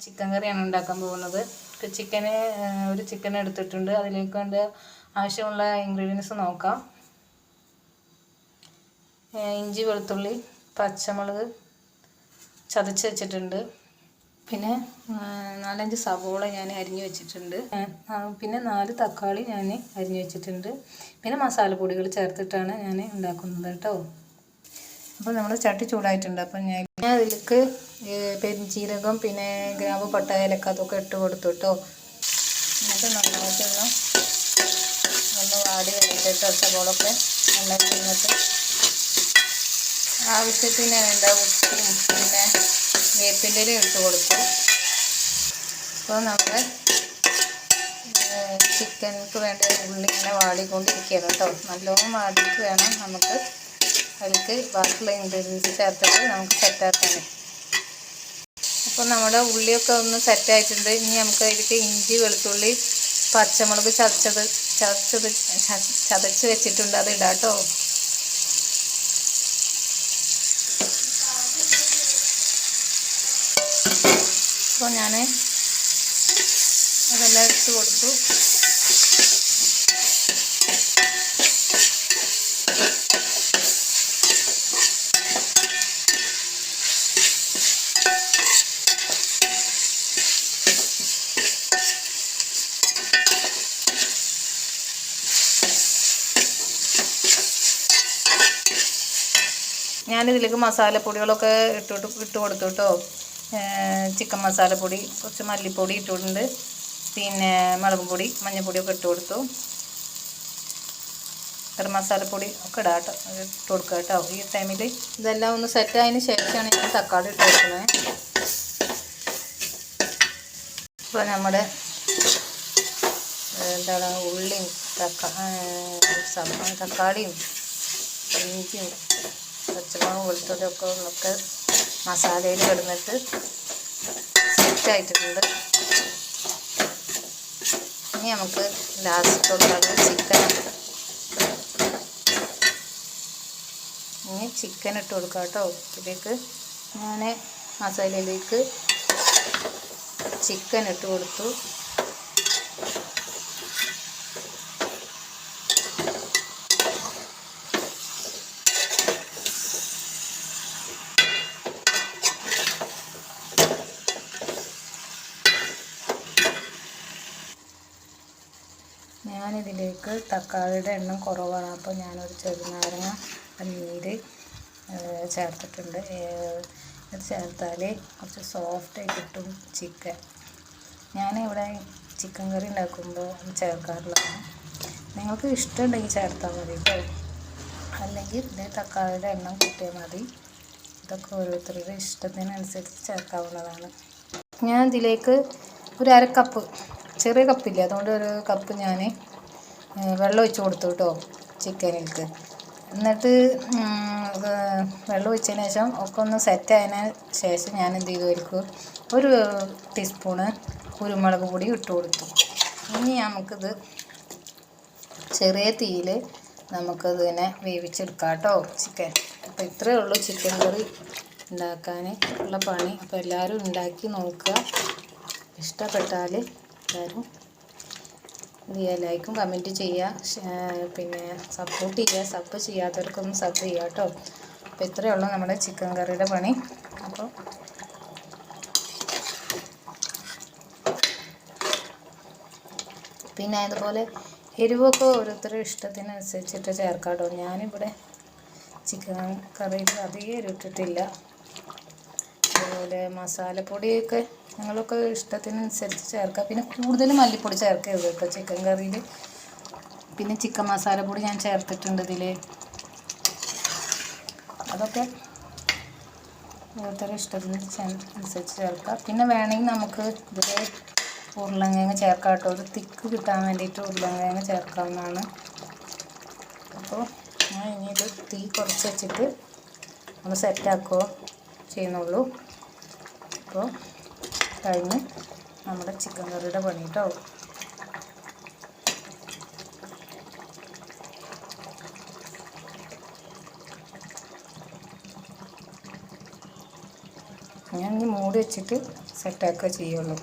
Chicken കറിയാണ് ഉണ്ടാക്കാൻ പോകുന്നത്. ഒരു ചിക്കൻ എടുത്തിട്ടുണ്ട്. അതിലേക്ക് വേണ്ട ആവശ്യമുള്ള ഇൻഗ്രീഡിയൻസ് നോക്കാം. ഇഞ്ചി, വെളുത്തുള്ളി, പച്ചമുളക് ചതച്ച് വെച്ചിട്ടുണ്ട്. പിന്നെ 4-5 സവോള ഞാൻ അരിഞ്ഞു വെച്ചിട്ടുണ്ട്. പിന്നെ 4 തക്കാളി ഞാൻ അരിഞ്ഞു വെച്ചിട്ടുണ്ട്. പിന്നെ മസാലപ്പൊടികൾ ചേർത്തിട്ടാണ് ഞാൻ ഉണ്ടാക്കുന്നത് കേട്ടോ. അപ്പോൾ നമ്മൾ ചട്ടി ചൂടായിട്ടുണ്ട്. അപ്പം ഞാൻ അതിലേക്ക് പെരിഞ്ചീരകം, പിന്നെ ഗ്രാമ്പു, പട്ട, ഏലക്ക അതൊക്കെ ഇട്ട് കൊടുത്തു കേട്ടോ. എന്നിട്ട് നന്നായിട്ടൊന്ന് വാടി കഴിഞ്ഞിട്ട് സവോളൊക്കെ നന്നായിട്ട് ഇരുന്നിട്ട് ആവശ്യത്തിന് വേണ്ട ഉപ്പും പിന്നെ വേപ്പിൻ്റെ ഇട്ട് കൊടുത്തു. അപ്പോൾ നമ്മൾ ചിക്കനക്ക് വേണ്ട ഉള്ളി ഇങ്ങനെ വാടിക്കൊണ്ടിരിക്കുകയാണ് കേട്ടോ. നല്ലോണം വാടിയിട്ട് വേണം നമുക്ക് അതിലേക്ക് ബാക്കിയുള്ള ഇൻഗ്രീഡിയൻസ് ചേർത്തിട്ട് നമുക്ക് സെറ്റാക്കാൻ. അപ്പോൾ നമ്മുടെ ഉള്ളിയൊക്കെ ഒന്ന് സെറ്റായിട്ടുണ്ട്. ഇനി നമുക്ക് അതിലേക്ക് ഇഞ്ചി, വെളുത്തുള്ളി, പച്ചമുളക് ചതച്ച് വെച്ചിട്ടുണ്ട്, അത് ഇടാം കേട്ടോ. അപ്പോൾ ഞാൻ അതെല്ലാം ഇട്ട് കൊടുത്തു. ഞാനിതിലേക്ക് മസാലപ്പൊടികളൊക്കെ ഇട്ട് കൊടുത്തു കേട്ടോ. ചിക്കൻ മസാലപ്പൊടി, കുറച്ച് മല്ലിപ്പൊടി ഇട്ടിട്ടുണ്ട്, പിന്നെ മുളക് പൊടി, മഞ്ഞൾപ്പൊടിയൊക്കെ ഇട്ട് കൊടുത്തു. ഗരം മസാലപ്പൊടി ഒക്കെ ഇട്ട് കൊടുക്കുക കേട്ടോ. ഈ ടൈമിൽ ഇതെല്ലാം ഒന്ന് സെറ്റായതിന് ശേഷമാണ് ഞാൻ തക്കാളി ഇട്ട് കൊടുക്കുന്നത്. ഇപ്പോൾ നമ്മുടെ ഉള്ളിയും തക്കാളിയും ഇഞ്ചിയും പച്ചമുളകും വെളുത്തുള്ളിയൊക്കെ മസാലയിൽ കിടന്നിട്ട് സെറ്റായിട്ടുണ്ട്. ഇനി നമുക്ക് ലാസ്റ്റുള്ളത് ചിക്കൻ ഇട്ട് കൊടുക്കാം കേട്ടോ. ഇതിലേക്ക് ഞാൻ മസാലയിലേക്ക് ചിക്കൻ ഇട്ട് കൊടുത്തു. ഞാനിതിലേക്ക് തക്കാളിയുടെ എണ്ണം കുറവാണ്, അപ്പോൾ ഞാനൊരു ചെറുനാരങ്ങ നീര് ചേർത്തിട്ടുണ്ട്. ഇത് ചേർത്താൽ കുറച്ച് സോഫ്റ്റായി കിട്ടും ചിക്കൻ. ഞാനിവിടെ ചിക്കൻ കറി ഉണ്ടാക്കുമ്പോൾ ചേർക്കാറുള്ളതാണ്. നിങ്ങൾക്ക് ഇഷ്ടമുണ്ടെങ്കിൽ ചേർത്താൽ മതി കേട്ടോ, അല്ലെങ്കിൽ ഇത് തക്കാളിയുടെ എണ്ണം കൂട്ടിയാൽ മതി. ഇതൊക്കെ ഓരോരുത്തരുടെ ഇഷ്ടത്തിനനുസരിച്ച് ചേർക്കാവുന്നതാണ്. ഞാൻ ഇതിലേക്ക് ഒരു 1/2 കപ്പ്, ചെറിയ കപ്പില്ല, അതുകൊണ്ട് 1 കപ്പ് ഞാൻ വെള്ളം ഒഴിച്ച് കൊടുത്തു കേട്ടോ ചിക്കനിലേക്ക്. എന്നിട്ട് വെള്ളം ഒഴിച്ചതിന് ശേഷം ഒക്കെ ഒന്ന് സെറ്റായതിന് ശേഷം ഞാൻ എന്ത് ചെയ്തു, 1 ടീസ്പൂണ് കുരുമുളക് പൊടി ഇട്ട് കൊടുത്തു. ഇനി നമുക്കിത് ചെറിയ തീയിൽ നമുക്കത് ഇങ്ങനെ വേവിച്ചെടുക്കാം കേട്ടോ ചിക്കൻ. അപ്പോൾ ഇത്രയേ ഉള്ളൂ ചിക്കൻ കറി ഉണ്ടാക്കാൻ ഉള്ള പണി. അപ്പോൾ എല്ലാവരും ഉണ്ടാക്കി നോക്കുക. ഇഷ്ടപ്പെട്ടാൽ എല്ലാവരും ലൈക്കും കമൻറ്റ് ചെയ്യുക, പിന്നെ സപ്പോർട്ട് ചെയ്യുക. സബ് ചെയ്യാത്തവർക്കൊന്നും സബ് ചെയ്യുക കേട്ടോ. അപ്പോൾ ഇത്രയേ ഉള്ളൂ നമ്മുടെ ചിക്കൻ കറിയുടെ പണി. അപ്പോൾ പിന്നെ അതുപോലെ എരിവൊക്കെ ഓരോരുത്തരുടെ ഇഷ്ടത്തിനനുസരിച്ചിട്ട് ചേർക്കാം കേട്ടോ. ഞാനിവിടെ ചിക്കൻ കറിയിൽ അധികം എരിവിട്ടിട്ടില്ല. അതുപോലെ മസാലപ്പൊടിയൊക്കെ നിങ്ങളൊക്കെ ഇഷ്ടത്തിനനുസരിച്ച് ചേർക്കുക. പിന്നെ കൂടുതൽ മല്ലിപ്പൊടി ചേർക്കരുത് കേട്ടോ ചിക്കൻ കറിയിൽ. പിന്നെ ചിക്കൻ മസാലപ്പൊടി ഞാൻ ചേർത്തിട്ടുണ്ട് ഇതിൽ. അതൊക്കെ ഓരോരുത്തരുടെ ഇഷ്ടത്തിനനുസരിച്ച് ചേർക്കുക. പിന്നെ വേണമെങ്കിൽ നമുക്ക് ഇതിൽ ഉരുളൻകിഴങ്ങ് ചേർക്കാം കേട്ടോ. ഒരു തിക്ക് കിട്ടാൻ വേണ്ടിയിട്ട് ഉരുളൻകിഴങ്ങ് ചേർക്കാവുന്നതാണ്. അപ്പോൾ ഞാൻ ഇനി ഇത് തീ കുറച്ച് വെച്ചിട്ട് ഒന്ന് സെറ്റാക്കുകയോ ചെയ്യുന്നുള്ളൂ. അപ്പോൾ കഴിഞ്ഞ് നമ്മുടെ ചിക്കൻ കറിയുടെ പണി കേട്ടോ. ഞാൻ ഇനി മൂടി വെച്ചിട്ട് സെറ്റാക്കുക ചെയ്യുള്ളൂ.